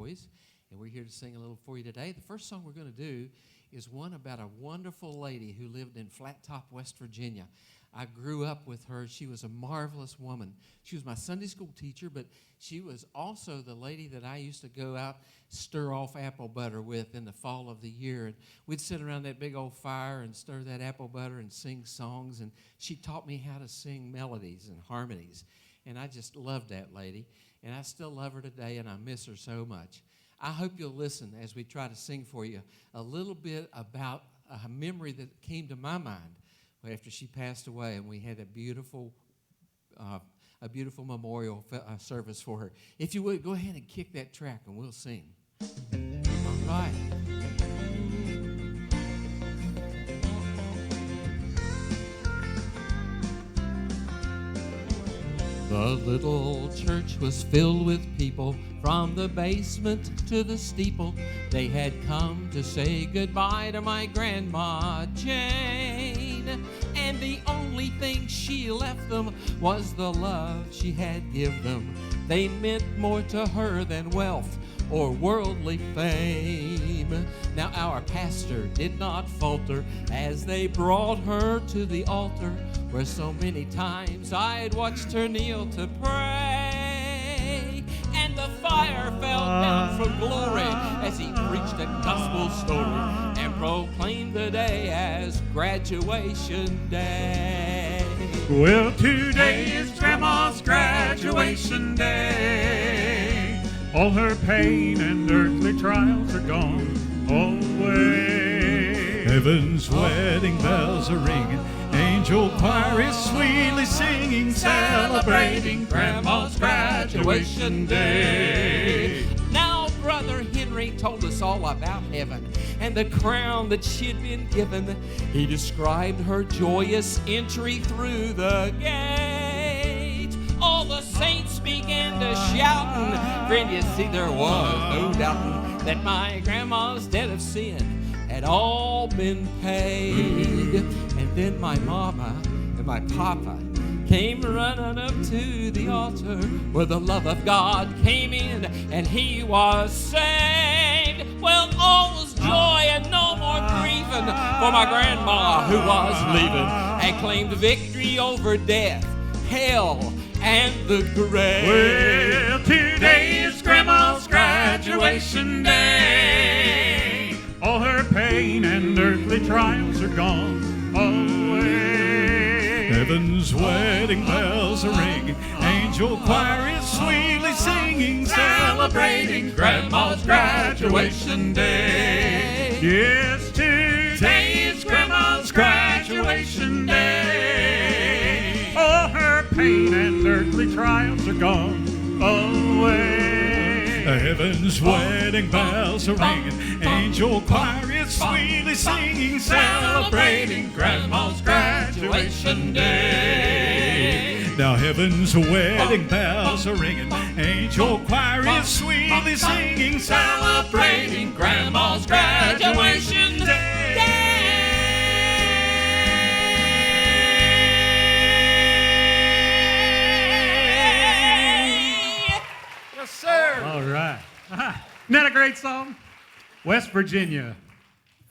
And we're here to sing a little for you today. The first song we're going to do is one about a wonderful lady who lived in Flat Top, West Virginia. I grew up with her. She was a marvelous woman. She was my Sunday school teacher, but she was also the lady that I used to go out, stir off apple butter with in the fall of the year. And we'd sit around that big old fire and stir that apple butter and sing songs. And she taught me how to sing melodies and harmonies. And I just loved that lady. And I still love her today, and I miss her so much. I hope you'll listen as we try to sing for you a little bit about a memory that came to my mind after she passed away, and we had a beautiful memorial service for her. If you would, go ahead and kick that track, and we'll sing. All right. The little church was filled with people from the basement to the steeple. They had come to say goodbye to my Grandma Jane. And the only thing she left them was the love she had give them. They meant more to her than wealth or worldly fame. Now our pastor did not falter as they brought her to the altar, where so many times I'd watched her kneel to pray. And the fire fell down from glory as he preached a gospel story and proclaimed the day as graduation day. Well, today is Grandma's graduation day. All her pain and earthly trials are gone away. Heaven's wedding bells are ringing, angel choir is sweetly singing, celebrating Grandma's graduation day. Now Brother Henry told us all about heaven and the crown that she'd been given. He described her joyous entry through the gate. All the saints began to shouting. Friend, you see, there was no doubting that my grandma's debt of sin had all been paid. And then my mama and my papa came running up to the altar where the love of God came in and he was saved. Well, all was joy and no more grieving for my grandma who was leaving and claimed victory over death, hell, and the grave. Well, today is Grandma's graduation day. All her pain and earthly trials are gone away. Heaven's wedding bells are ringing, angel choir is sweetly singing, celebrating Grandma's graduation day. Yes, today is Grandma's graduation day. All her pain and earthly trials are gone away. Heaven's wedding bells are ringing, angel choir is sweetly singing, celebrating Grandma's graduation day. Now heaven's wedding bells are ringing, angel choir is sweetly singing, celebrating Grandma's graduation day. Yes, sir. All right. Isn't that a great song? West Virginia,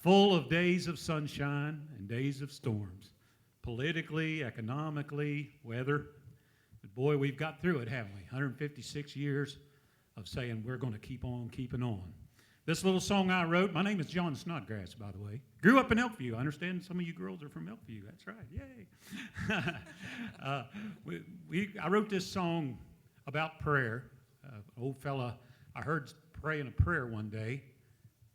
full of days of sunshine and days of storms. Politically, economically, weather. But boy, we've got through it, haven't we? 156 years of saying we're going to keep on keeping on. This little song I wrote, my name is John Snodgrass, by the way. Grew up in Elkview. I understand some of you girls are from Elkview. That's right. Yay. I wrote this song about prayer. Old fella I heard praying a prayer one day,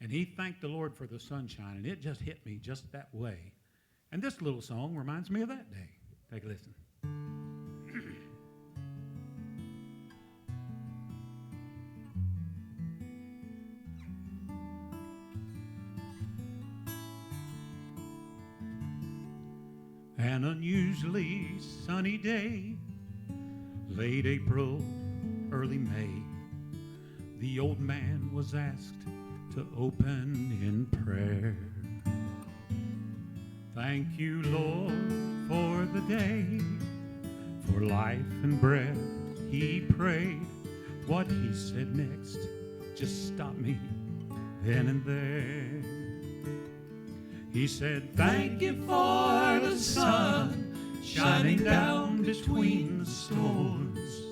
and he thanked the Lord for the sunshine, and it just hit me just that way. And this little song reminds me of that day. Take a listen. An unusually sunny day, late April, early May. The old man was asked to open in prayer. Thank you, Lord, for the day, for life and breath. He prayed. What he said next just stopped me then and there. He said, thank you for the sun shining down between the storms.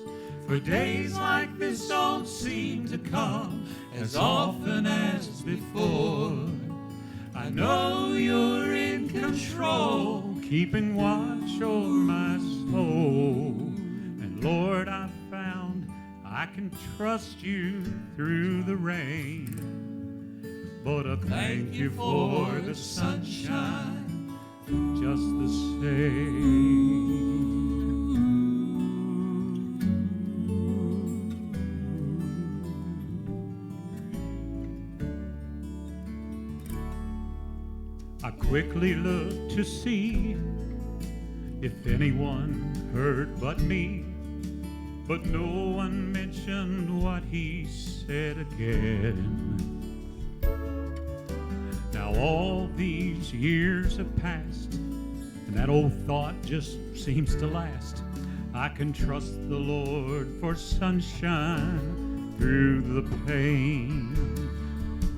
For days like this don't seem to come as often as before. I know you're in control, keeping watch over my soul. And Lord, I found I can trust you through the rain. But I thank you for the sunshine just the same. I quickly looked to see if anyone heard but me, but no one mentioned what he said again. Now all these years have passed, and that old thought just seems to last. I can trust the Lord for sunshine through the pain.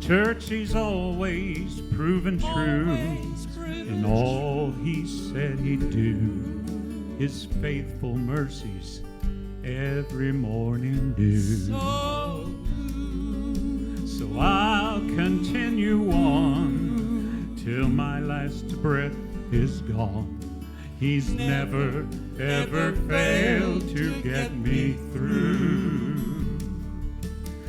Church, he's always proven true in all he said he'd do. His faithful mercies every morning do. So I'll continue on till my last breath is gone. He's never, ever failed to get me through.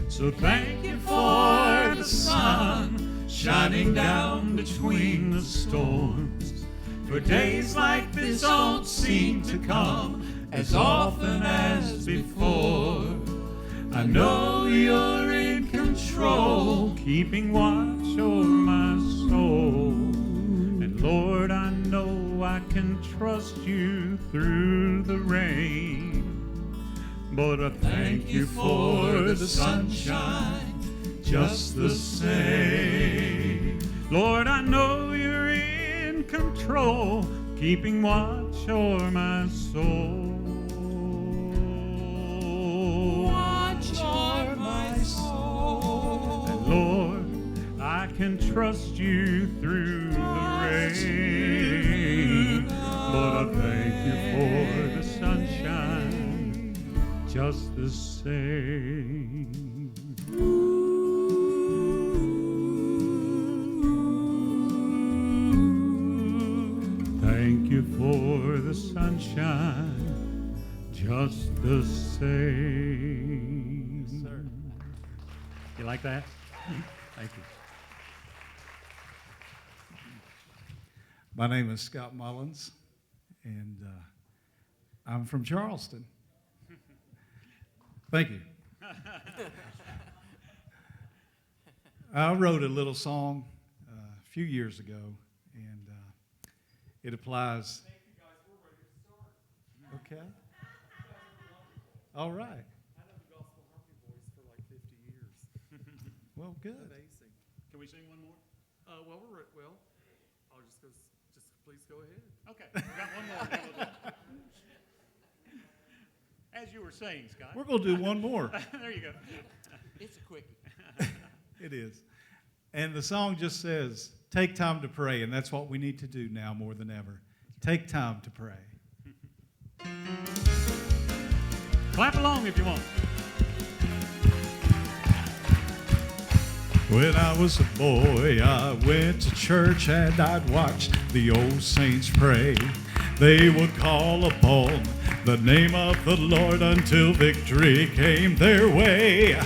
So thank you for the sun shining down between the storms. For days like this don't seem to come as often as before. I know you're in control, keeping watch over my soul. And Lord, I know I can trust you through the rain. But I thank you for the sunshine just the same. Lord, I know you're in control, keeping watch over my soul. Watch over my soul. And Lord, I can trust you through the rain. But I thank you for the sunshine just the same. Thank you for the sunshine just the same. Yes, sir. You like that? Thank you. My name is Scott Mullins, and I'm from Charleston. Thank you. I wrote a little song a few years ago, and it applies. Thank you guys. We're ready to start. Okay. All right. I know the gospel harmony voice for like 50 years. Well, good. Amazing. Can we sing one more? Well, I'll just go. Just please go ahead. Okay, we got one more. As you were saying, Scott. We're going to do one more. There you go. It's a quickie. It is. And the song just says, take time to pray, and that's what we need to do now more than ever. Take time to pray. Clap along if you want. When I was a boy, I went to church and I'd watch the old saints pray. They would call upon the name of the Lord until victory came their way.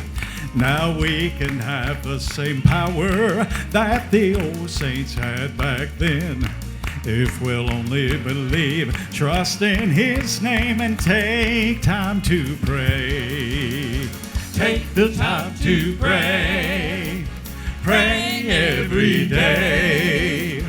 Now we can have the same power that the old saints had back then, if we'll only believe, trust in His name, and take time to pray. Take the time to pray. Pray every day.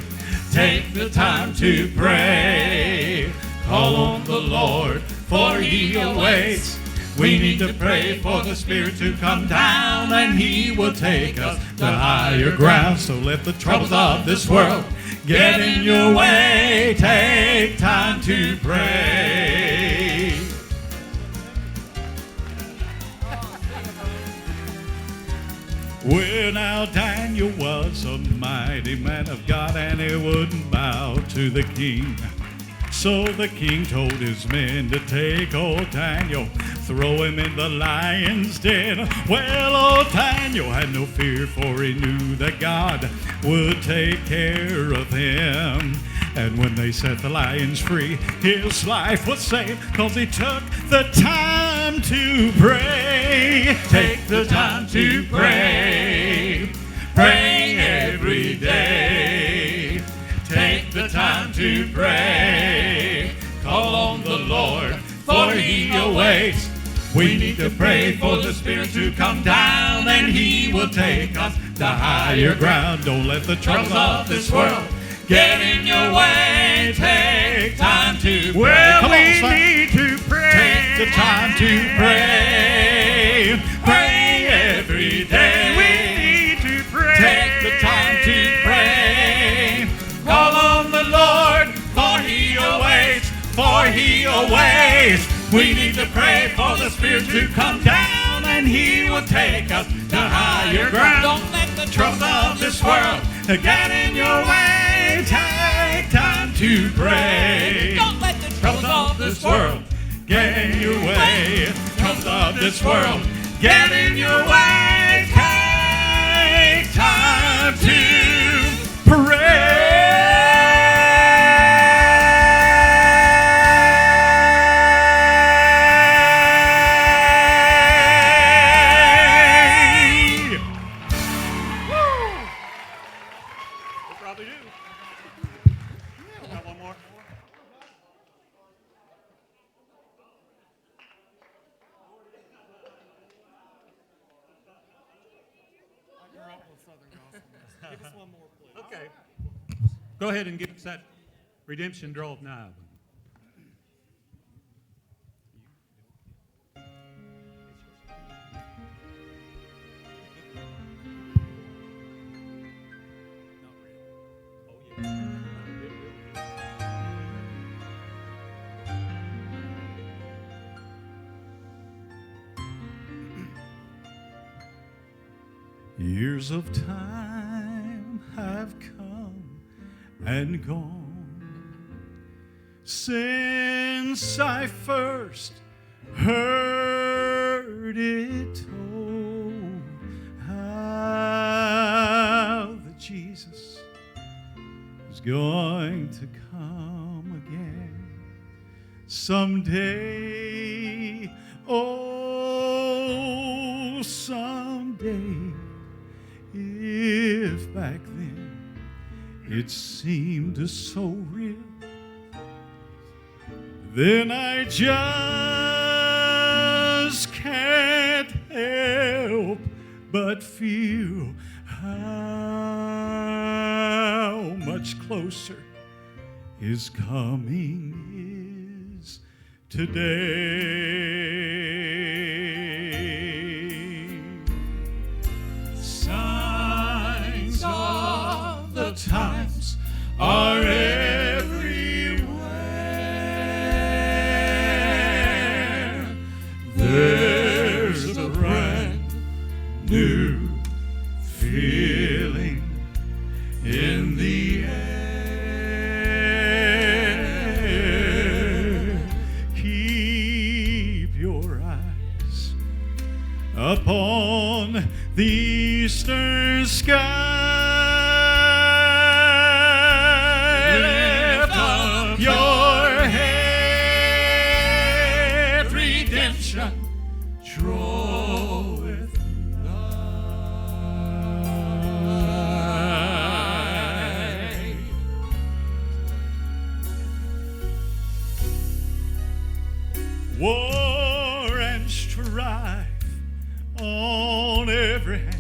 Take the time to pray. Call on the Lord, for He awaits. We need to pray for the Spirit to come down, and He will take us to higher ground. So let the troubles of this world get in your way. Take time to pray. Well, now Daniel was a mighty man of God, and he wouldn't bow to the king. So the king told his men to take old Daniel, throw him in the lion's den. Well, old Daniel had no fear, for he knew that God would take care of him. And when they set the lions free, his life was saved, 'cause he took the time to pray. Take the time to pray. Pray every day. Take the time to pray. Call on the Lord, for he awaits. We need to pray for the Spirit to come down, and he will take us to higher ground. Don't let the troubles of this world get in your way. Take time to pray. Well, Come we on, son. need to pray. Take the time to pray. Pray every day. We need to pray. Take the time to pray. Call on the Lord, for he awaits. For he awaits. We need to pray for the Spirit to come down, and he will take us to higher ground. Don't let the troubles of this world get in your way. Take time to pray. Don't let the troubles of this world get in your way. Troubles of this world get in your way. Take time to pray. Probably do. Got one more. I grew up with Southern gospel. Give us one more, please. Okay. Go ahead and give us that Redemption Drove Nigh one. Years of time have come and gone since I first heard it told how that Jesus is going to come again someday. Oh, someday. If back then it seemed so real, then I just can't help but feel how much closer his coming is today. Signs of the times are everywhere. There's a brand new feeling in the air. Keep your eyes upon the eastern sky. Lift up your head, redemption draweth nigh. War and strife on every hand,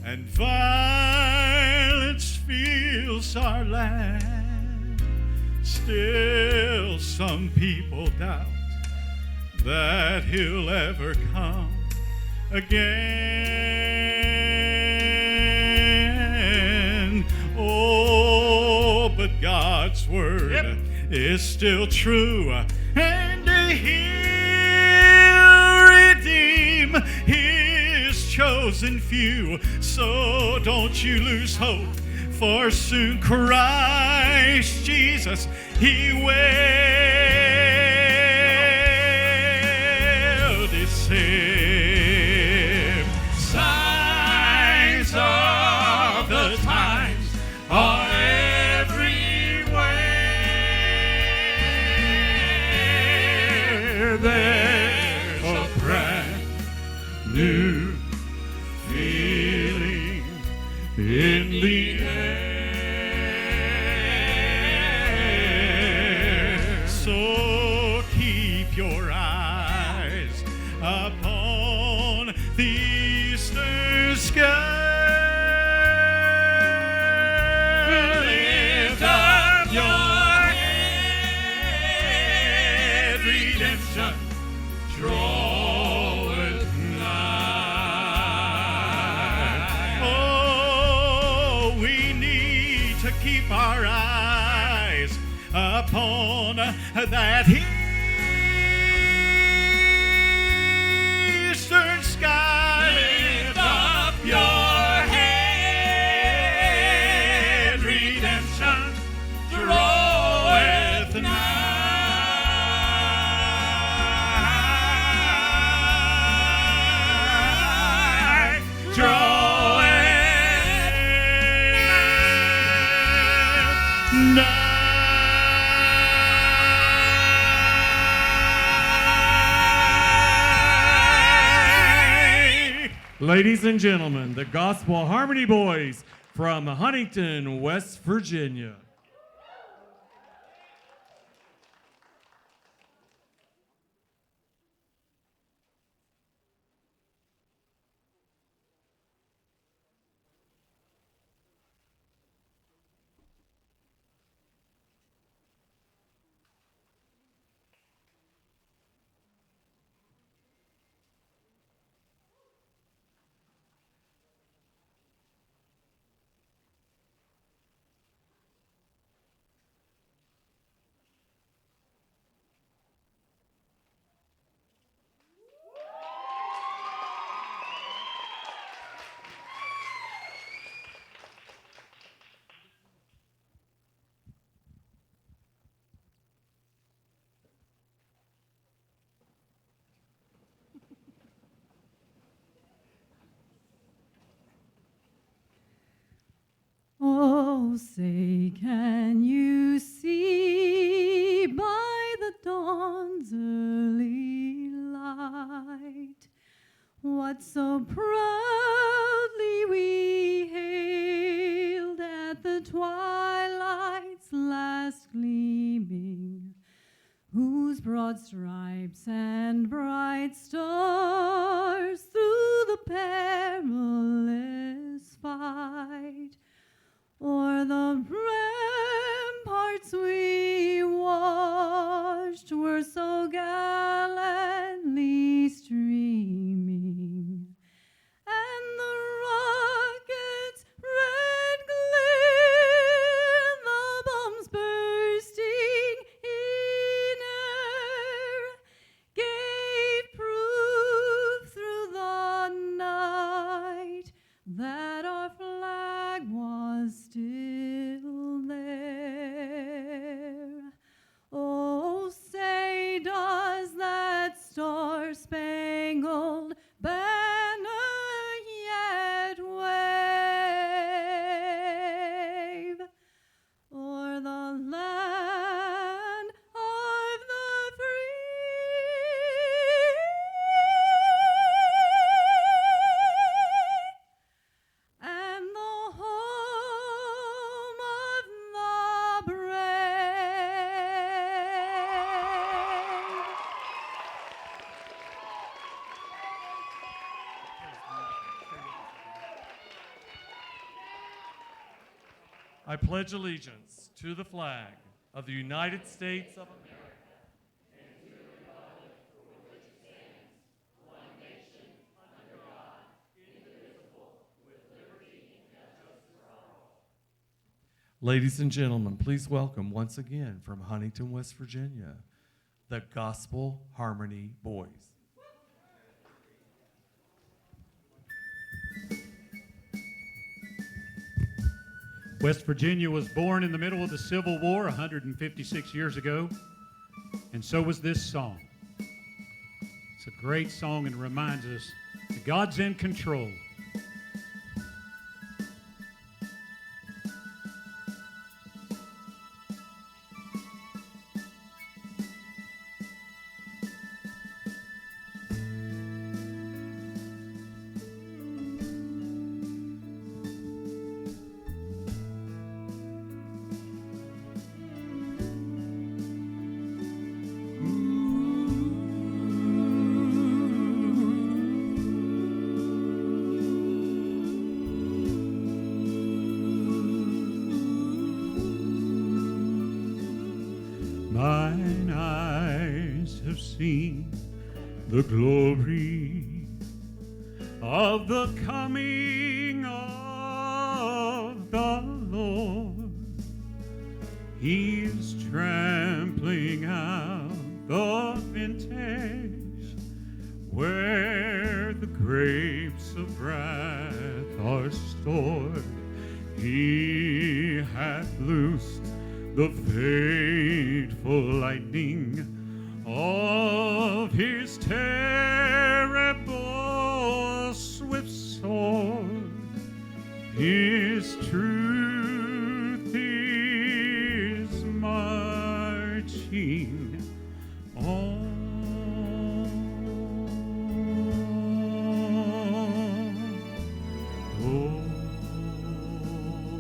and violence fills our land. Still some people doubt that he'll ever come again. Oh, but God's word is still true, and he'll redeem his chosen few. So don't you lose hope, for soon Christ Jesus, He will descend. Signs of the times are everywhere. There's a brand new feeling in the air. So keep your eyes upon the eastern sky. Lift up your head, redemption draweth nigh. Oh, we need to keep our eyes upon that eastern sky. Lift up your head, redemption draweth nigh. Draweth nigh. Ladies and gentlemen, the Gospel Harmony Boys from Huntington, West Virginia. Oh, say, can you see by the dawn's early light what so proudly we hailed at the twilight's last gleaming, whose broad stripes and bright stars through the perilous fight o'er the ramparts we watched were so gallantly streaming, and the rockets' red glare, the bombs bursting in air, gave proof through the night that our flag was still there. Oh, say, does that star-spangled banner yet wave o'er the land of the free and the home of the brave? I pledge allegiance to the flag of the United States of America. Ladies and gentlemen, please welcome once again from Huntington, West Virginia, the Gospel Harmony Boys. West Virginia was born in the middle of the Civil War 156 years ago, and so was this song. It's a great song and reminds us that God's in control. Mine eyes have seen the glory of the coming of the Lord. He is trampling out the vintage where the grapes of wrath are stored. He hath loosed the fateful lightning of his terrible swift sword. His truth is marching on.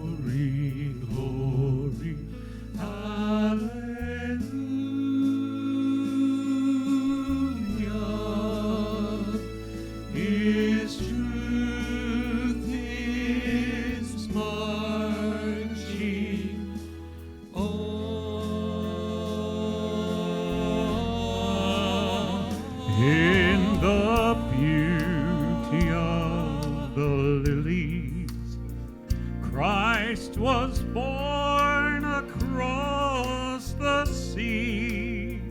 Glory, glory, hallelujah. His truth is marching on. In the beauty of the lilies, Christ was born across the sea,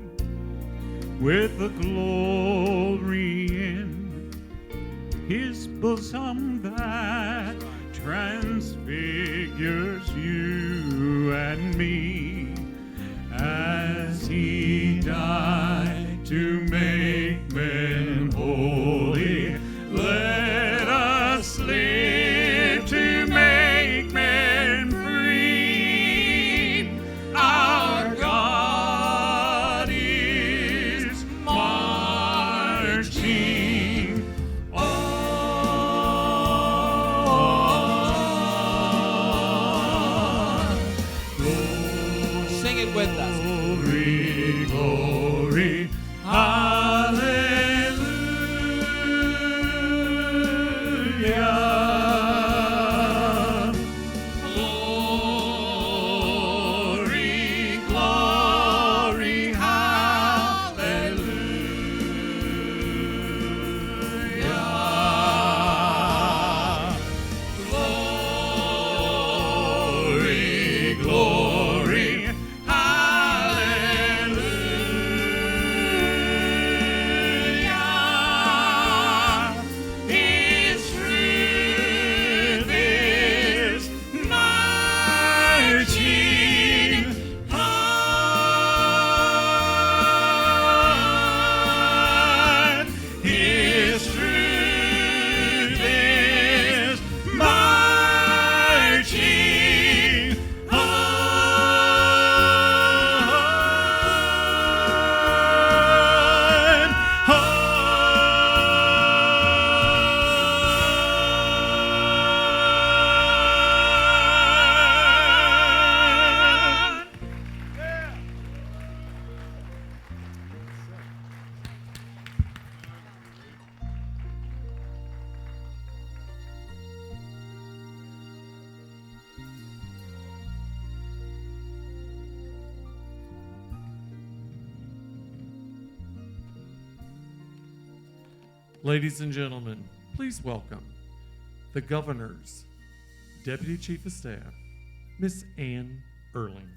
with the glory in his bosom that transfigures you and me, as he died to make men holy. Let us live to make men free. Our God is marching on. Sing it with us. Glory, glory, hallelujah. Glory, glory, hallelujah. Glory, glory, hallelujah. His truth is marching on. His truth is marching on. Ladies and gentlemen, please welcome the Governor's Deputy Chief of Staff, Miss Ann Erling.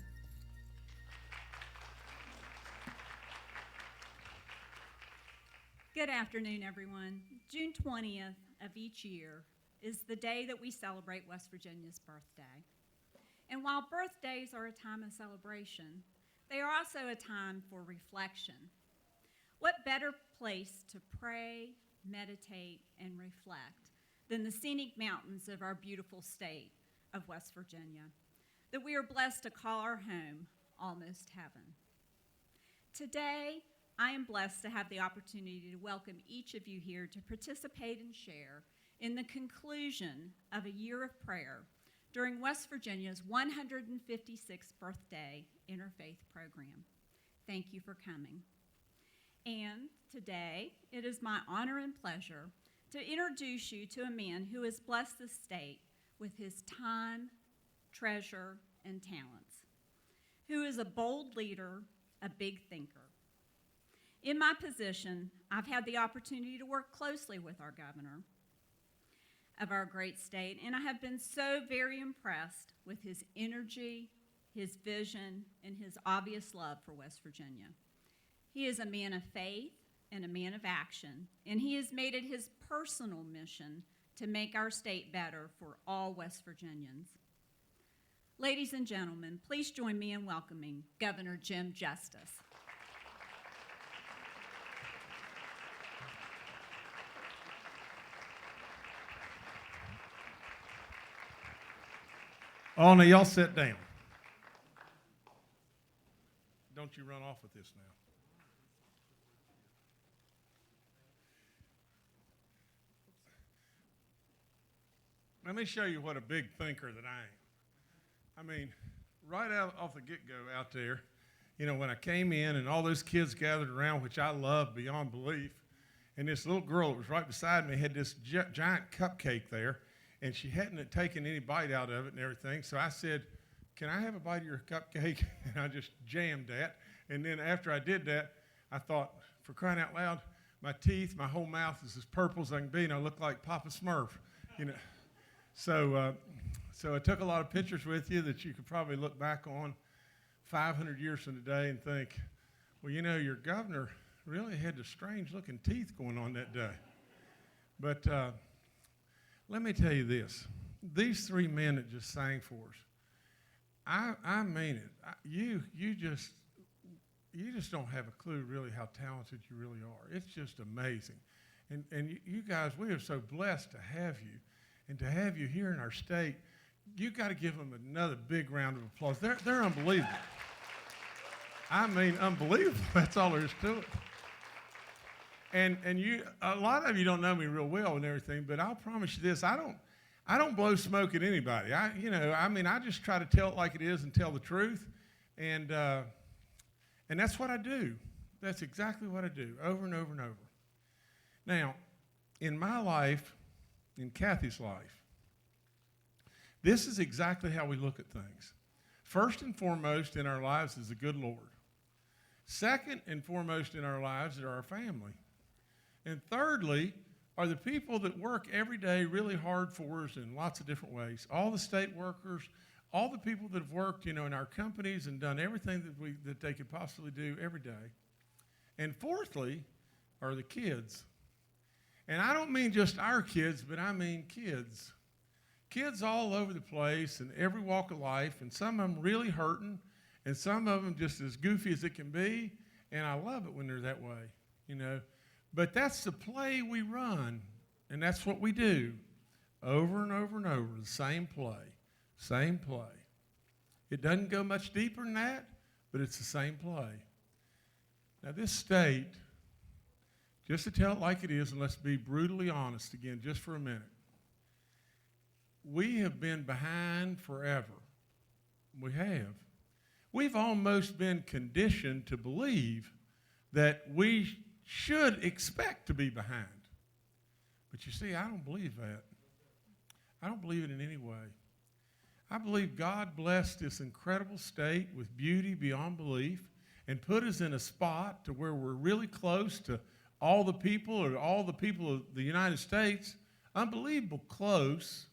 Good afternoon, everyone. June 20th of each year is the day that we celebrate West Virginia's birthday. And while birthdays are a time of celebration, they are also a time for reflection. What better place to pray, meditate, and reflect than the scenic mountains of our beautiful state of West Virginia, that we are blessed to call our home almost heaven. Today, I am blessed to have the opportunity to welcome each of you here to participate and share in the conclusion of a year of prayer during West Virginia's 156th birthday Interfaith program. Thank you for coming. And today, it is my honor and pleasure to introduce you to a man who has blessed the state with his time, treasure, and talents, who is a bold leader, a big thinker. In my position, I've had the opportunity to work closely with our governor of our great state, and I have been so very impressed with his energy, his vision, and his obvious love for West Virginia. He is a man of faith and a man of action, and he has made it his personal mission to make our state better for all West Virginians. Ladies and gentlemen, please join me in welcoming Governor Jim Justice. Oh, now y'all sit down. Don't you run off with this now. Let me show you what a big thinker that I am. I mean, right out off the get-go out there, you know, when I came in and all those kids gathered around, which I love beyond belief, and this little girl that was right beside me had this giant cupcake there, and she hadn't taken any bite out of it and everything. So I said, "Can I have a bite of your cupcake?" And I just jammed that. And then after I did that, I thought, for crying out loud, my teeth, my whole mouth is as purple as I can be, and I look like Papa Smurf, you know. So I took a lot of pictures with you that you could probably look back on 500 years from today and think, well, you know, your governor really had the strange-looking teeth going on that day. But let me tell you this. These three men that just sang for us, I mean it. You just don't have a clue really how talented you really are. It's just amazing. And you guys, we are so blessed to have you. And to have you here in our state, you got to give them another big round of applause. They're unbelievable. I mean, unbelievable. That's all there is to it. And you, a lot of you don't know me real well and everything, but I'll promise you this: I don't blow smoke at anybody. I just try to tell it like it is and tell the truth, and that's what I do. That's exactly what I do, over and over and over. Now, in my life, in Cathy's life, this is exactly how we look at things. First and foremost in our lives is the good Lord. Second and foremost in our lives are our family. And thirdly are the people that work every day really hard for us in lots of different ways. All the state workers, all the people that have worked, in our companies and done everything that they could possibly do every day. And fourthly are the kids. And I don't mean just our kids, but I mean kids. Kids all over the place in every walk of life, and some of them really hurting, and some of them just as goofy as it can be, and I love it when they're that way, But that's the play we run, and that's what we do over and over and over, the same play, same play. It doesn't go much deeper than that, but it's the same play. Now this state, just to tell it like it is, and let's be brutally honest again just for a minute, we have been behind forever. We have. We've almost been conditioned to believe that we should expect to be behind. But you see, I don't believe that. I don't believe it in any way. I believe God blessed this incredible state with beauty beyond belief and put us in a spot to where we're really close to all the people of the United States, unbelievable close.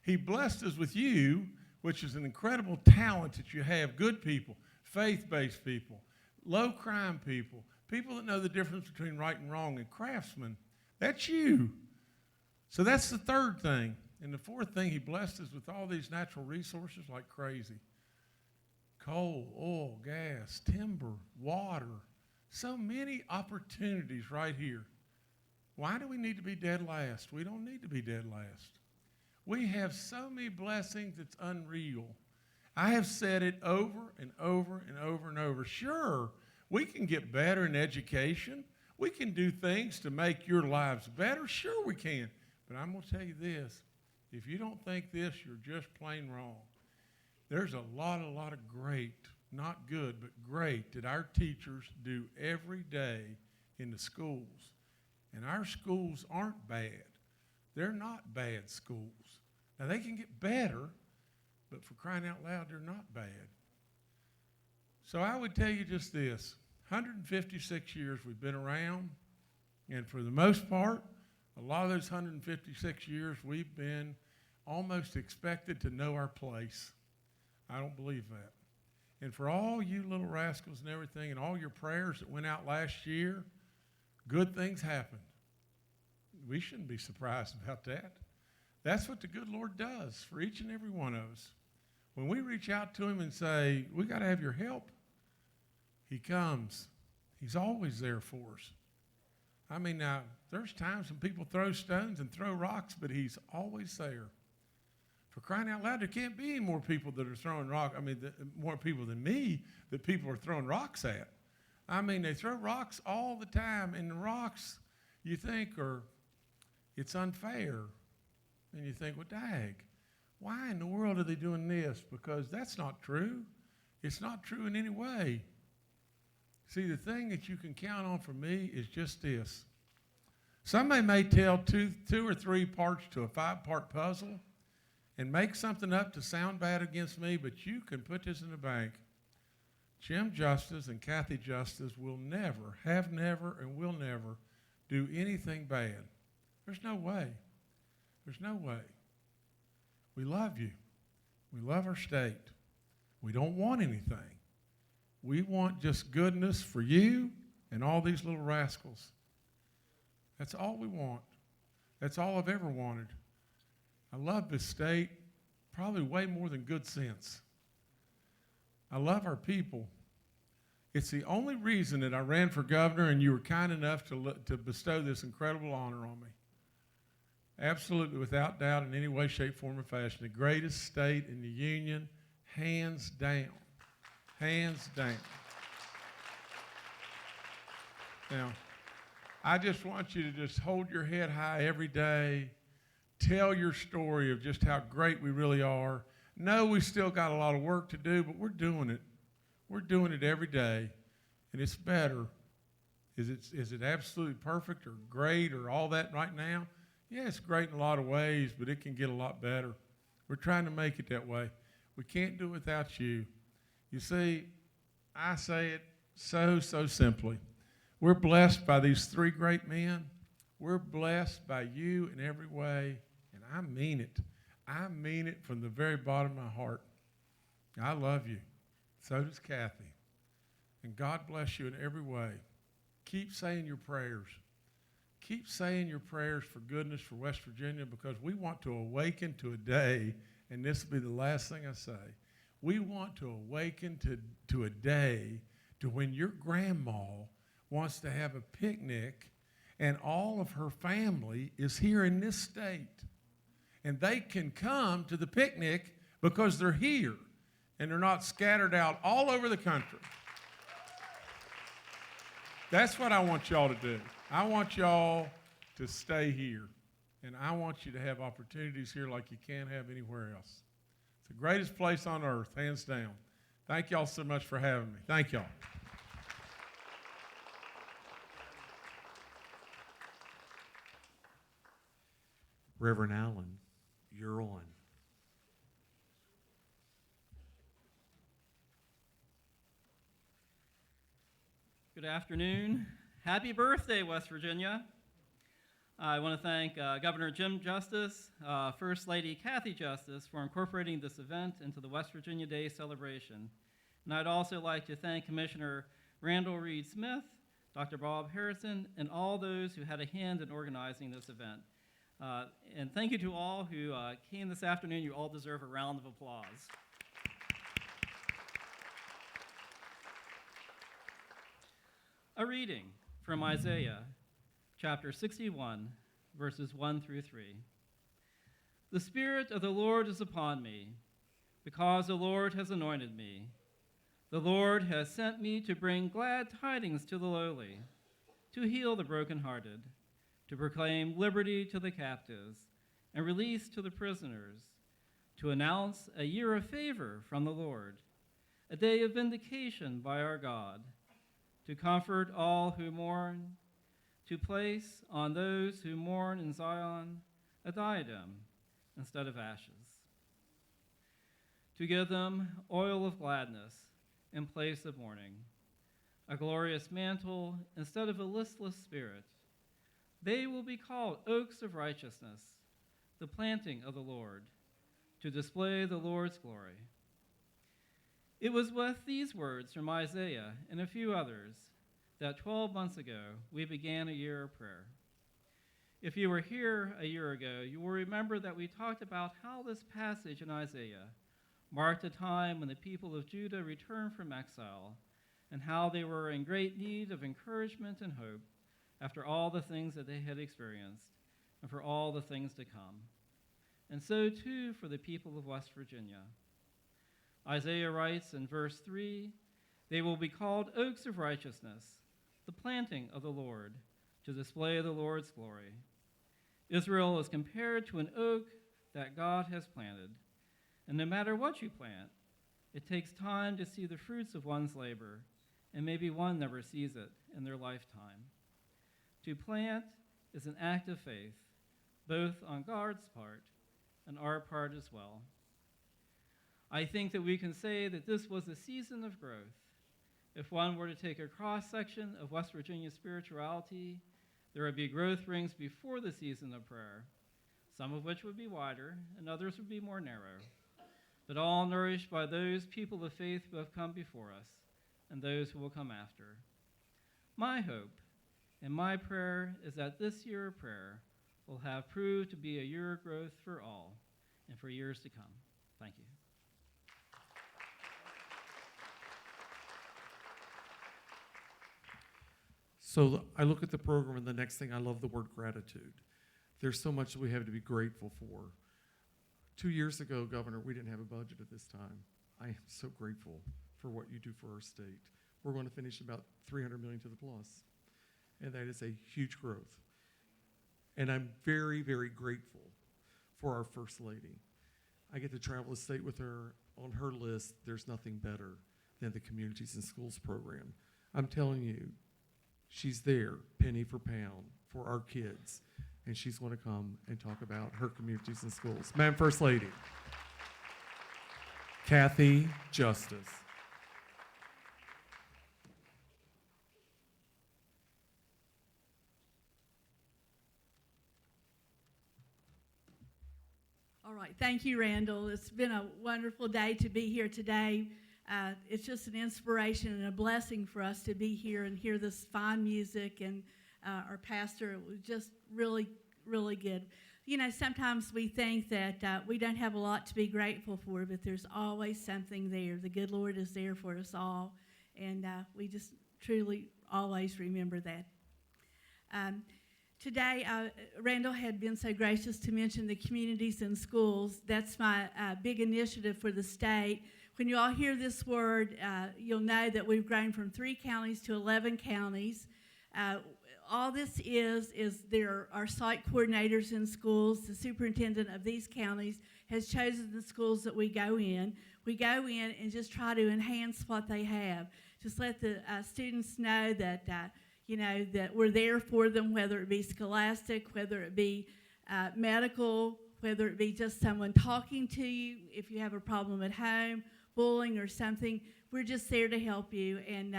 He blessed us with you, which is an incredible talent that you have, good people, faith-based people, low-crime people, people that know the difference between right and wrong, and craftsmen. That's you. So that's the third thing. And the fourth thing, he blessed us with all these natural resources like crazy. Coal, oil, gas, timber, water. So many opportunities right here. Why do we need to be dead last? We don't need to be dead last. We have so many blessings, it's unreal. I have said it over and over and over and over. Sure, we can get better in education. We can do things to make your lives better. Sure we can. But I'm going to tell you this. If you don't think this, you're just plain wrong. There's a lot of great, not good, but great that our teachers do every day in the schools. And our schools aren't bad. They're not bad schools. Now, they can get better, but for crying out loud, they're not bad. So I would tell you just this. 156 years we've been around, and for the most part, a lot of those 156 years we've been almost expected to know our place. I don't believe that. And for all you little rascals and everything, and all your prayers that went out last year, good things happened. We shouldn't be surprised about that. That's what the good Lord does for each and every one of us. When we reach out to him and say, we got to have your help, he comes. He's always there for us. I mean, now, there's times when people throw stones and throw rocks, but he's always there. For crying out loud, there can't be any more people that are throwing rocks. I mean, more people than me that people are throwing rocks at. I mean, they throw rocks all the time, and the rocks, you think, it's unfair. And you think, well, dag, why in the world are they doing this? Because that's not true. It's not true in any way. See, the thing that you can count on from me is just this. Somebody may tell two or three parts to a 5-part puzzle and make something up to sound bad against me, but you can put this in the bank. Jim Justice and Cathy Justice will never, have never, and will never do anything bad. There's no way. There's no way. We love you. We love our state. We don't want anything. We want just goodness for you and all these little rascals. That's all we want. That's all I've ever wanted. I love this state probably way more than good sense. I love our people. It's the only reason that I ran for governor and you were kind enough to bestow this incredible honor on me. Absolutely, without doubt, in any way, shape, form, or fashion, the greatest state in the union, hands down. Hands down. Now, I just want you to just hold your head high every day. Tell your story of just how great we really are. No, we still got a lot of work to do, but we're doing it. We're doing it every day, and it's better. Is it absolutely perfect or great or all that right now? Yeah, it's great in a lot of ways, but it can get a lot better. We're trying to make it that way. We can't do it without you. You see, I say it so simply. We're blessed by these three great men. We're blessed by you in every way, and I mean it. I mean it from the very bottom of my heart. I love you. So does Cathy. And God bless you in every way. Keep saying your prayers. Keep saying your prayers for goodness for West Virginia, because we want to awaken to a day, and this will be the last thing I say. We want to awaken to a day to when your grandma wants to have a picnic and all of her family is here in this state. And they can come to the picnic because they're here and they're not scattered out all over the country. That's what I want y'all to do. I want y'all to stay here. And I want you to have opportunities here like you can't have anywhere else. It's the greatest place on earth, hands down. Thank y'all so much for having me. Thank y'all. Reverend Allen, you're on. Good afternoon. Happy birthday, West Virginia. I want to thank Governor Jim Justice, First Lady Cathy Justice for incorporating this event into the West Virginia Day celebration. And I'd also like to thank Commissioner Randall Reed Smith, Dr. Bob Harrison, and all those who had a hand in organizing this event. And thank you to all who came this afternoon. You all deserve a round of applause. A reading from Isaiah chapter 61, verses 1 through 3. The Spirit of the Lord is upon me, because the Lord has anointed me. The Lord has sent me to bring glad tidings to the lowly, to heal the brokenhearted, to proclaim liberty to the captives and release to the prisoners, to announce a year of favor from the Lord, a day of vindication by our God, to comfort all who mourn, to place on those who mourn in Zion a diadem instead of ashes, to give them oil of gladness in place of mourning, a glorious mantle instead of a listless spirit. They will be called oaks of righteousness, the planting of the Lord, to display the Lord's glory. It was with these words from Isaiah and a few others that 12 months ago we began a year of prayer. If you were here a year ago, you will remember that we talked about how this passage in Isaiah marked a time when the people of Judah returned from exile and how they were in great need of encouragement and hope after all the things that they had experienced and for all the things to come. And so too for the people of West Virginia. Isaiah writes in verse 3, "They will be called oaks of righteousness, the planting of the Lord, to display the Lord's glory." Israel is compared to an oak that God has planted. And no matter what you plant, it takes time to see the fruits of one's labor, and maybe one never sees it in their lifetime. To plant is an act of faith, both on God's part and our part as well. I think that we can say that this was a season of growth. If one were to take a cross-section of West Virginia spirituality, there would be growth rings before the season of prayer, some of which would be wider and others would be more narrow, but all nourished by those people of faith who have come before us and those who will come after. My hope and my prayer is that this year of prayer will have proved to be a year of growth for all and for years to come. Thank you. So I look at the program, and the next thing, I love the word gratitude. There's so much that we have to be grateful for. 2 years ago, Governor, we didn't have a budget at this time. I am so grateful for what you do for our state. We're going to finish about $300 million to the plus, and that is a huge growth. And I'm very, very grateful for our First Lady. I get to travel the state with her. On her list, there's nothing better than the Communities and Schools program. I'm telling you, she's there, penny for pound, for our kids, and she's going to come and talk about her communities and schools. Madam First Lady, Cathy Justice. All right, thank you, Randall. It's been a wonderful day to be here today. It's just an inspiration and a blessing for us to be here and hear this fine music, and our pastor, it was just really, really good. You know, sometimes we think that we don't have a lot to be grateful for, but there's always something there. The good Lord is there for us all, and we just truly always remember that. Today, Randall had been so gracious to mention the communities and schools. That's my big initiative for the state. When you all hear this word, you'll know that we've grown from 3 counties to 11 counties. All this is there are site coordinators in schools. The superintendent of these counties has chosen the schools that we go in. We go in and just try to enhance what they have. Just let the students know that, that we're there for them, whether it be scholastic, whether it be medical, whether it be just someone talking to you if you have a problem at home, bullying or something. We're just there to help you. And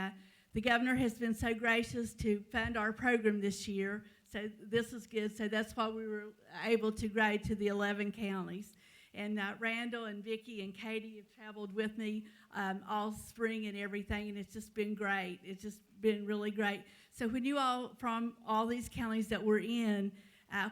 the governor has been so gracious to fund our program this year. So this is good. So that's why we were able to grow to the 11 counties. And Randall and Vicki and Katie have traveled with me all spring and everything, and it's just been great. It's just been really great. So when you all, from all these counties that we're in,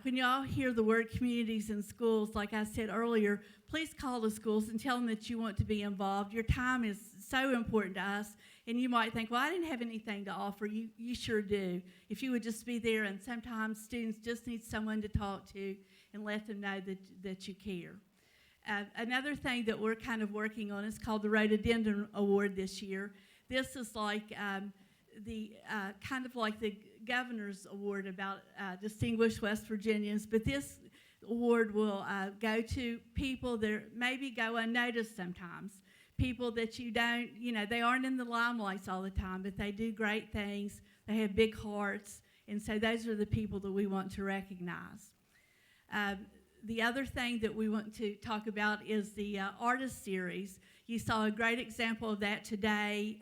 When y'all hear the word communities and schools, like I said earlier, please call the schools and tell them that you want to be involved. Your time is so important to us, and you might think, well, I didn't have anything to offer. You sure do. If you would just be there, and sometimes students just need someone to talk to and let them know that you care. Another thing that we're kind of working on is called the Rhododendron Award this year. This is like kind of like the Governor's Award about distinguished West Virginians, but this award will go to people that maybe go unnoticed sometimes, people that you don't, they aren't in the limelight all the time, but they do great things, they have big hearts, and so those are the people that we want to recognize. The other thing that we want to talk about is the artist series. You saw a great example of that today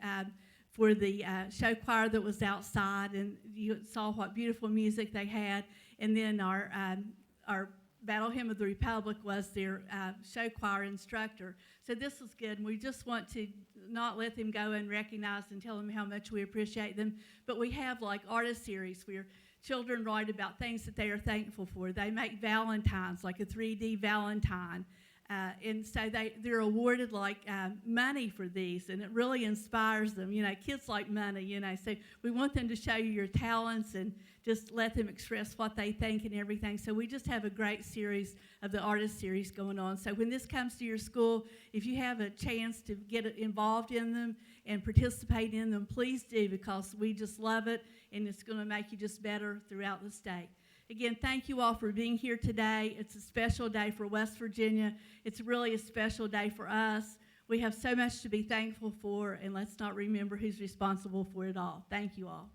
for the show choir that was outside, and you saw what beautiful music they had. And then our Battle Hymn of the Republic was their show choir instructor. So this was good, and we just want to not let them go unrecognized and tell them how much we appreciate them. But we have like artist series where children write about things that they are thankful for. They make valentines, like a 3D valentine. And so they're awarded like money for these, and it really inspires them. Kids like money, so we want them to show you your talents and just let them express what they think and everything. So we just have a great series of the artist series going on. So when this comes to your school, if you have a chance to get involved in them and participate in them, please do, because we just love it, and it's going to make you just better throughout the state. Again, thank you all for being here today. It's a special day for West Virginia. It's really a special day for us. We have so much to be thankful for, and let's not remember who's responsible for it all. Thank you all.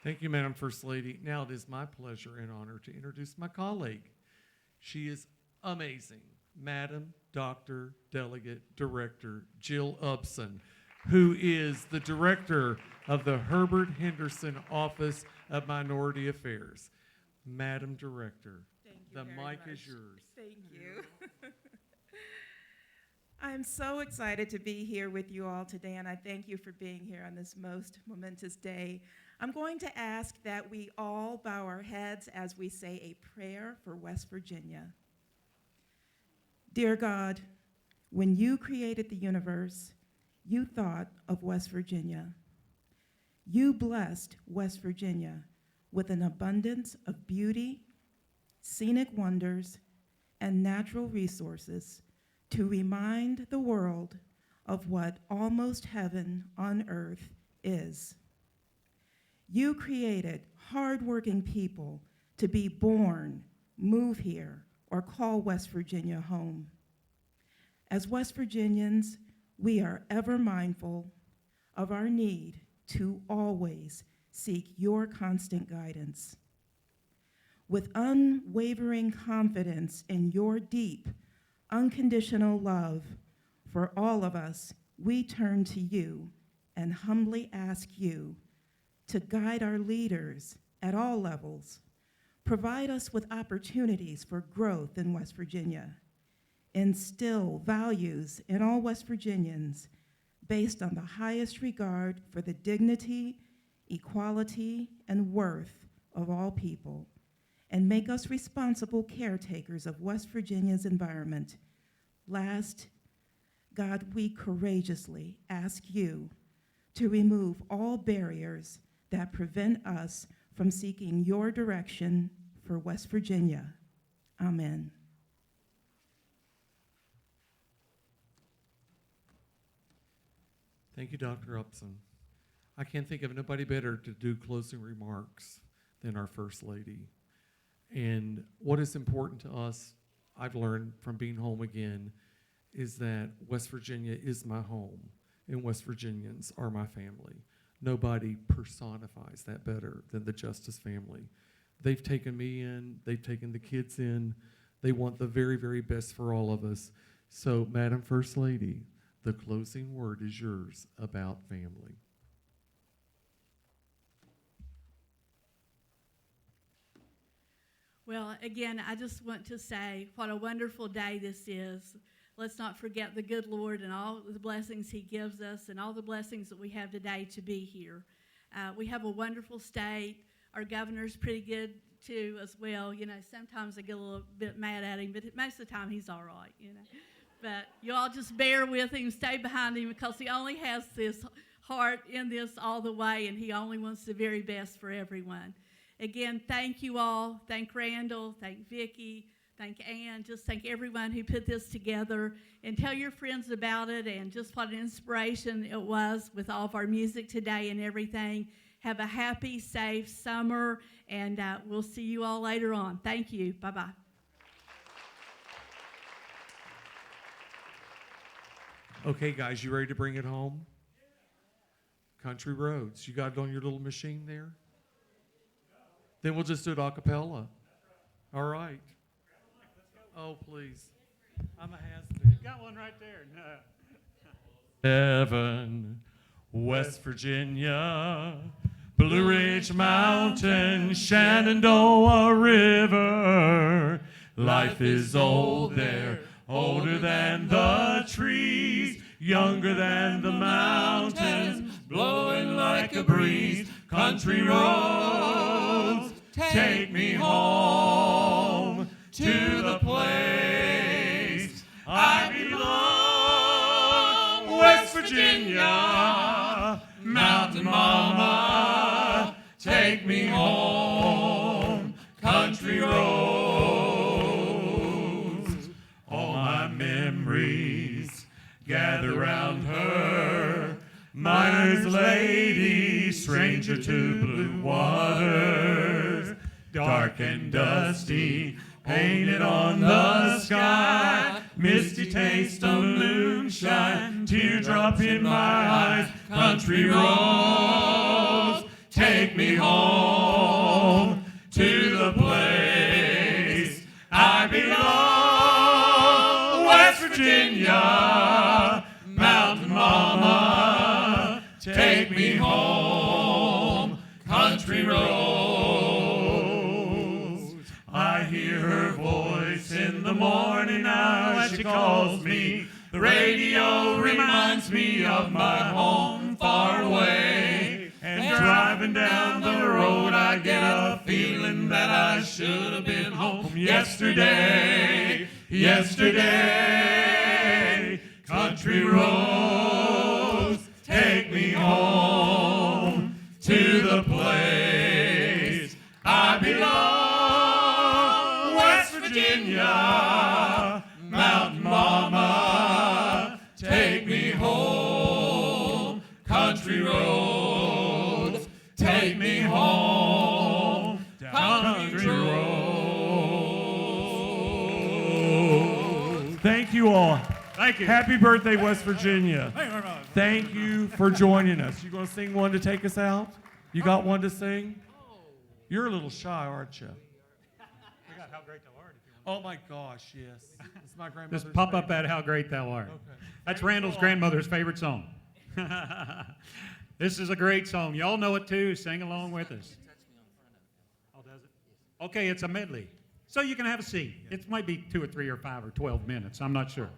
Thank you, Madam First Lady. Now it is my pleasure and honor to introduce my colleague. She is amazing, Madam Dr. Delegate Director Jill Upson, who is the director of the Herbert Henderson Office of Minority Affairs. Madam Director, the mic is yours. Thank you. I'm so excited to be here with you all today, and I thank you for being here on this most momentous day. I'm going to ask that we all bow our heads as we say a prayer for West Virginia. Dear God, when you created the universe, you thought of West Virginia. You blessed West Virginia with an abundance of beauty, scenic wonders, and natural resources to remind the world of what almost heaven on earth is. You created hardworking people to be born, move here, or call West Virginia home. As West Virginians, we are ever mindful of our need to always seek your constant guidance. With unwavering confidence in your deep, unconditional love for all of us, we turn to you and humbly ask you to guide our leaders at all levels, provide us with opportunities for growth in West Virginia, instill values in all West Virginians based on the highest regard for the dignity, equality, and worth of all people, and make us responsible caretakers of West Virginia's environment. Last, God, we courageously ask you to remove all barriers that prevent us from seeking your direction for West Virginia. Amen. Thank you, Dr. Upson. I can't think of nobody better to do closing remarks than our First Lady. And what is important to us, I've learned from being home again, is that West Virginia is my home, and West Virginians are my family. Nobody personifies that better than the Justice family. They've taken me in, they've taken the kids in, they want the very, very best for all of us. So, Madam First Lady, the closing word is yours about family. Well, again, I just want to say what a wonderful day this is. Let's not forget the good Lord and all the blessings he gives us and all the blessings that we have today to be here. We have a wonderful state. Our governor's pretty good too as well. You know, sometimes I get a little bit mad at him, but most of the time he's all right, you know. But you all just bear with him, stay behind him, because he only has this heart in this all the way, and he only wants the very best for everyone. Again, thank you all. Thank Randall. Thank Vicki. Thank Ann. Just thank everyone who put this together. And tell your friends about it and just what an inspiration it was with all of our music today and everything. Have a happy, safe summer, and we'll see you all later on. Thank you. Bye-bye. Okay, guys, you ready to bring it home? Country Roads. You got it on your little machine there? Then we'll just do it a cappella. All right. Oh, please. I'm a has-been. Got one right there. No. Heaven, West Virginia, Blue Ridge Mountain, Shenandoah River. Life is old there, older than the trees, younger than the mountains, blowing like a breeze. Country roads, take me home to the place I belong. West Virginia, Mountain Mama, take me home. Country roads, all my memories gather round her. Miner's lady, stranger to blue waters, dark and dusty, painted on the sky, misty taste of moonshine, teardrop in my eyes. Country roads, take me home to the place I belong. West Virginia, Mountain Mama, take me home. Country roads, I hear her voice in the morning now as she calls me. The radio reminds me of my home far away. And driving down the road I get a feeling that I should have been home yesterday. Yesterday, country roads, take me home to the place I belong. West Virginia, Mountain Mama, take me home. Country roads, take me home. Country roads. Thank you all. Thank you. Happy birthday, West Virginia. Thank you for joining us. You going to sing one to take us out? You got one to sing? You're a little shy, aren't you? We got How Great Thou Art if you want. Oh my gosh, yes. It's my grandmother's Just pop up favorite. that How Great Thou Art. Okay. That's Randall's grandmother's favorite song. This is a great song. Y'all know it too. Sing along with us. Oh, does it? Okay, it's a medley. So you can have a seat. It might be 2 or 3 or 5 or 12 minutes. I'm not sure.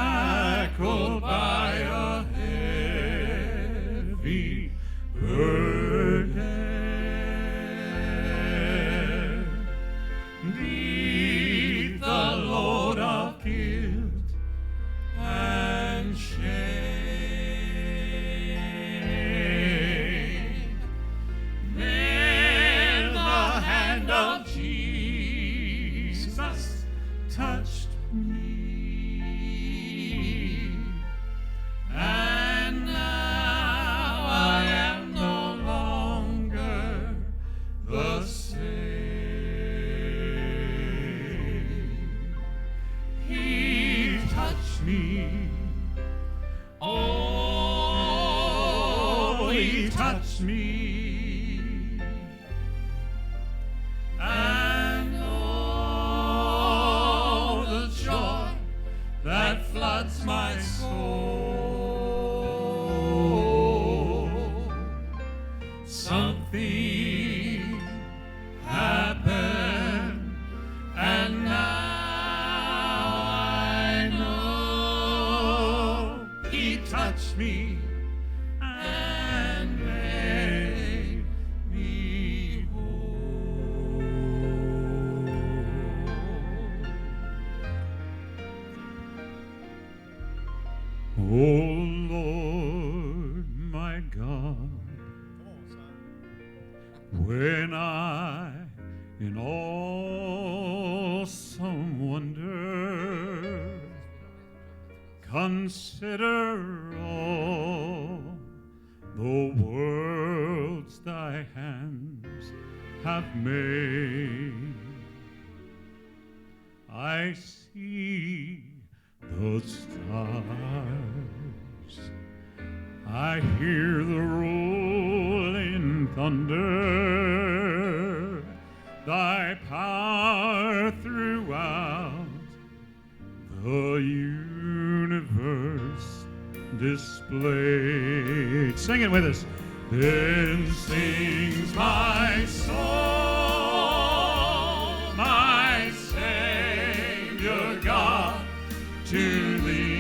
Shackled by a heavy burden, beneath the load of guilt and shame, then the hand of Jesus touched me. And now I am no longer the same. He touched me. Oh, he touched me. And oh, the joy that floods my soul. God. When I, in awesome wonder, consider all the worlds thy hands have made, I see the stars, I hear the rolling thunder, thy power throughout the universe displayed. Sing it with us. Then sings my soul, my Savior God, to thee.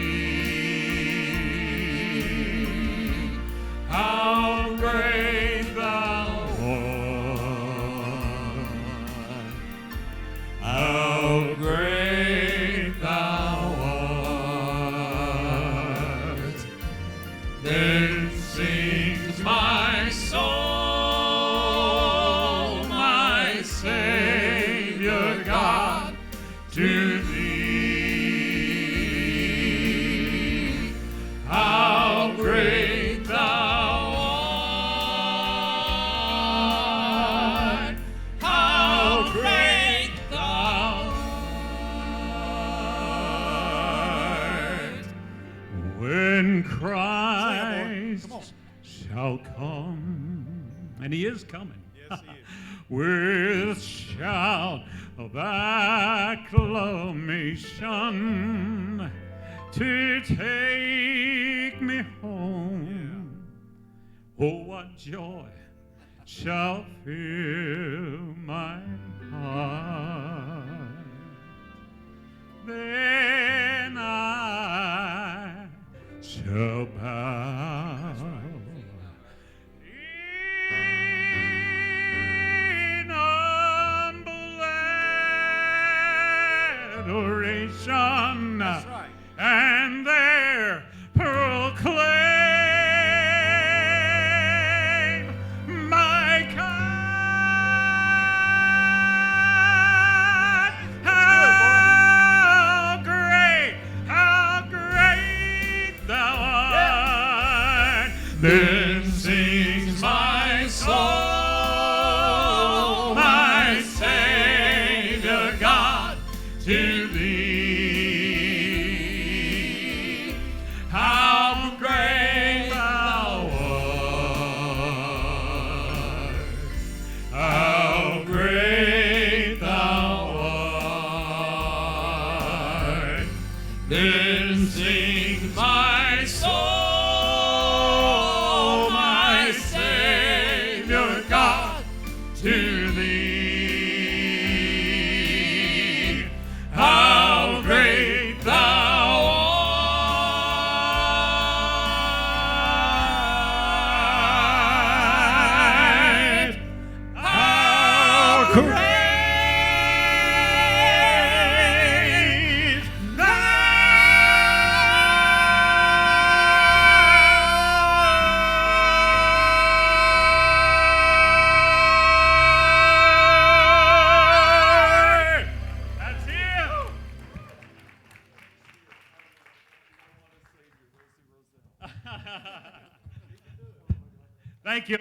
How great thou art! How great thou art! Then sings my soul, my Savior God, to thee. How great thou art! How great thou art! When Christ shall come, and he is coming. Yes, he is. With shout of acclamation to take me home. Oh, what joy shall fill my heart. Then I shall bow in humble adoration. That's right. And there proclaim my God. How great thou art. Then sings my soul, my Savior God, to thee. How great thou art! How great thou art! Then sings my soul, my Savior God, to thee. How great thou art! How great That's him. Thank you.